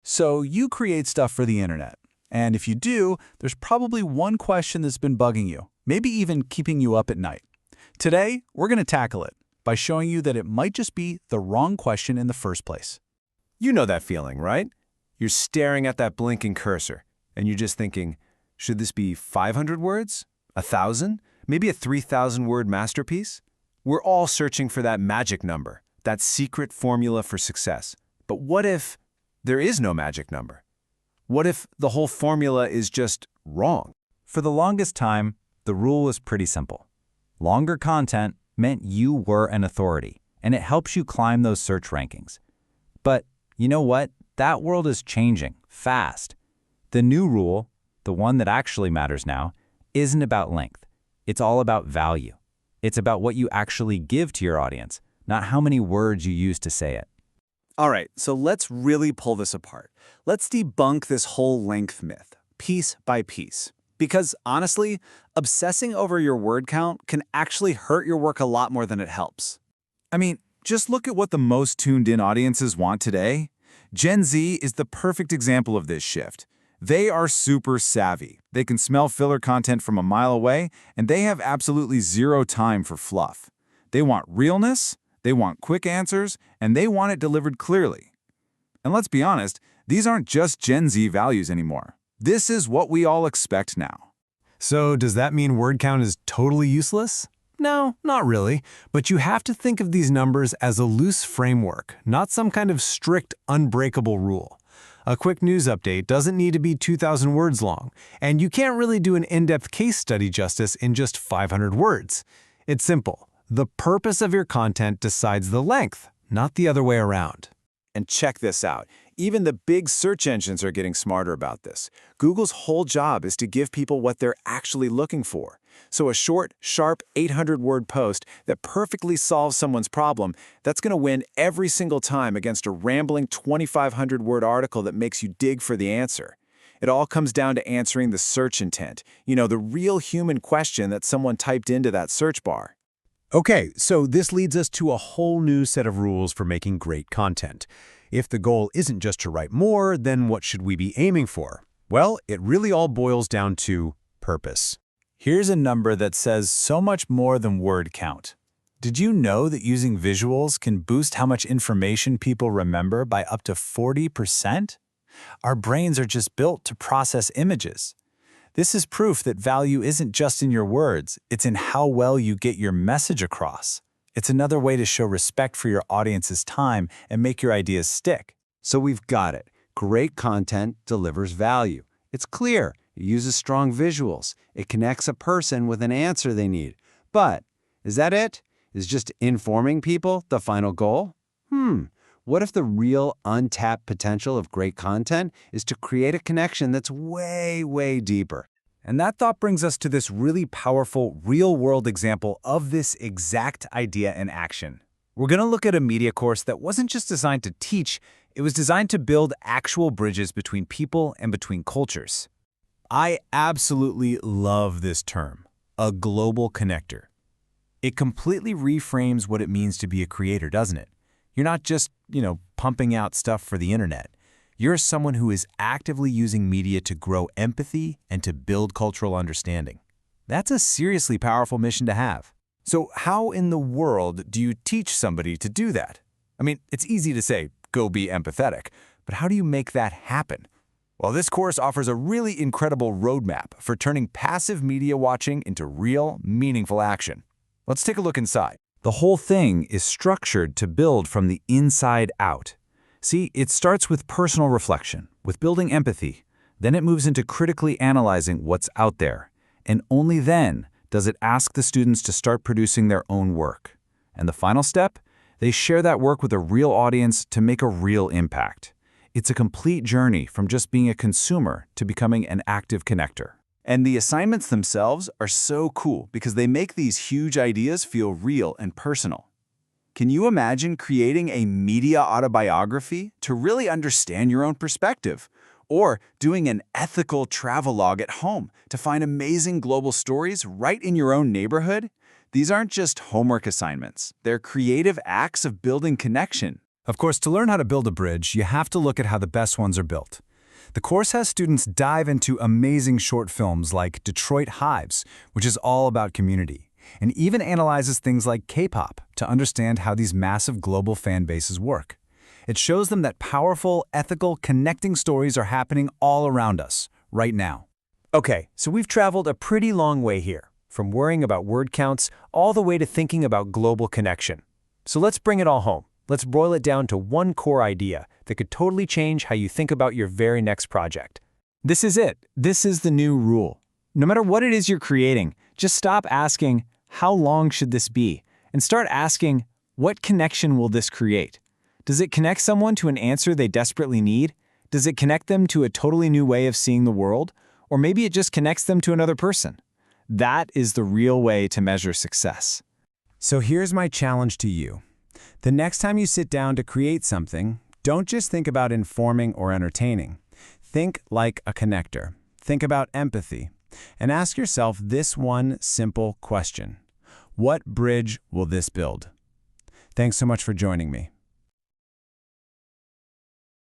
So you create stuff for the internet. And if you do, there's probably one question that's been bugging you, maybe even keeping you up at night. Today, we're going to tackle it by showing you that it might just be the wrong question in the first place. You know that feeling, right? You're staring at that blinking cursor, and you're just thinking, should this be 500 words? 1,000? Maybe a 3,000-word masterpiece? We're all searching for that magic number, that secret formula for success. But what if there is no magic number? What if the whole formula is just wrong? For the longest time, the rule was pretty simple. Longer content meant you were an authority, and it helps you climb those search rankings. But you know what? That world is changing fast. The new rule, the one that actually matters now, isn't about length. It's all about value. It's about what you actually give to your audience, not how many words you use to say it. All right, so let's really pull this apart. Let's debunk this whole length myth, piece by piece. Because honestly, obsessing over your word count can actually hurt your work a lot more than it helps. I mean, just look at what the most tuned-in audiences want today. Gen Z is the perfect example of this shift. They are super savvy. They can smell filler content from a mile away, and they have absolutely zero time for fluff. They want realness, they want quick answers, and they want it delivered clearly. And let's be honest, these aren't just Gen Z values anymore. This is what we all expect now. So does that mean word count is totally useless? No, not really, but you have to think of these numbers as a loose framework, not some kind of strict, unbreakable rule. A quick news update doesn't need to be 2,000 words long, and you can't really do an in-depth case study justice in just 500 words. It's simple. The purpose of your content decides the length, not the other way around. And check this out. Even the big search engines are getting smarter about this. Google's whole job is to give people what they're actually looking for. So a short, sharp 800-word post that perfectly solves someone's problem, that's going to win every single time against a rambling 2,500-word article that makes you dig for the answer. It all comes down to answering the search intent, the real human question that someone typed into that search bar. Okay, so this leads us to a whole new set of rules for making great content. If the goal isn't just to write more, then what should we be aiming for? Well, it really all boils down to purpose. Here's a number that says so much more than word count. Did you know that using visuals can boost how much information people remember by up to 40%? Our brains are just built to process images. This is proof that value isn't just in your words, it's in how well you get your message across. It's another way to show respect for your audience's time and make your ideas stick. So we've got it. Great content delivers value. It's clear. It uses strong visuals. It connects a person with an answer they need. But is that it? Is just informing people the final goal? What if the real untapped potential of great content is to create a connection that's way, way deeper? And that thought brings us to this really powerful, real-world example of this exact idea in action. We're going to look at a media course that wasn't just designed to teach, it was designed to build actual bridges between people and between cultures. I absolutely love this term, a global connector. It completely reframes what it means to be a creator, doesn't it? You're not just, pumping out stuff for the internet. You're someone who is actively using media to grow empathy and to build cultural understanding. That's a seriously powerful mission to have. So how in the world do you teach somebody to do that? I mean, it's easy to say, go be empathetic, but how do you make that happen? Well, this course offers a really incredible roadmap for turning passive media watching into real, meaningful action. Let's take a look inside. The whole thing is structured to build from the inside out. See, it starts with personal reflection, with building empathy. Then it moves into critically analyzing what's out there. And only then does it ask the students to start producing their own work. And the final step? They share that work with a real audience to make a real impact. It's a complete journey from just being a consumer to becoming an active connector. And the assignments themselves are so cool because they make these huge ideas feel real and personal. Can you imagine creating a media autobiography to really understand your own perspective? Or doing an ethical travelogue at home to find amazing global stories right in your own neighborhood? These aren't just homework assignments. They're creative acts of building connection. Of course, to learn how to build a bridge, you have to look at how the best ones are built. The course has students dive into amazing short films like Detroit Hives, which is all about community, and even analyzes things like K-pop to understand how these massive global fan bases work. It shows them that powerful, ethical, connecting stories are happening all around us, right now. Okay, so we've traveled a pretty long way here, from worrying about word counts all the way to thinking about global connection. So let's bring it all home. Let's boil it down to one core idea that could totally change how you think about your very next project. This is it. This is the new rule. No matter what it is you're creating, just stop asking, how long should this be? And start asking, what connection will this create? Does it connect someone to an answer they desperately need? Does it connect them to a totally new way of seeing the world? Or maybe it just connects them to another person. That is the real way to measure success. So here's my challenge to you. The next time you sit down to create something, don't just think about informing or entertaining. Think like a connector. Think about empathy. And ask yourself this one simple question. What bridge will this build? Thanks so much for joining me.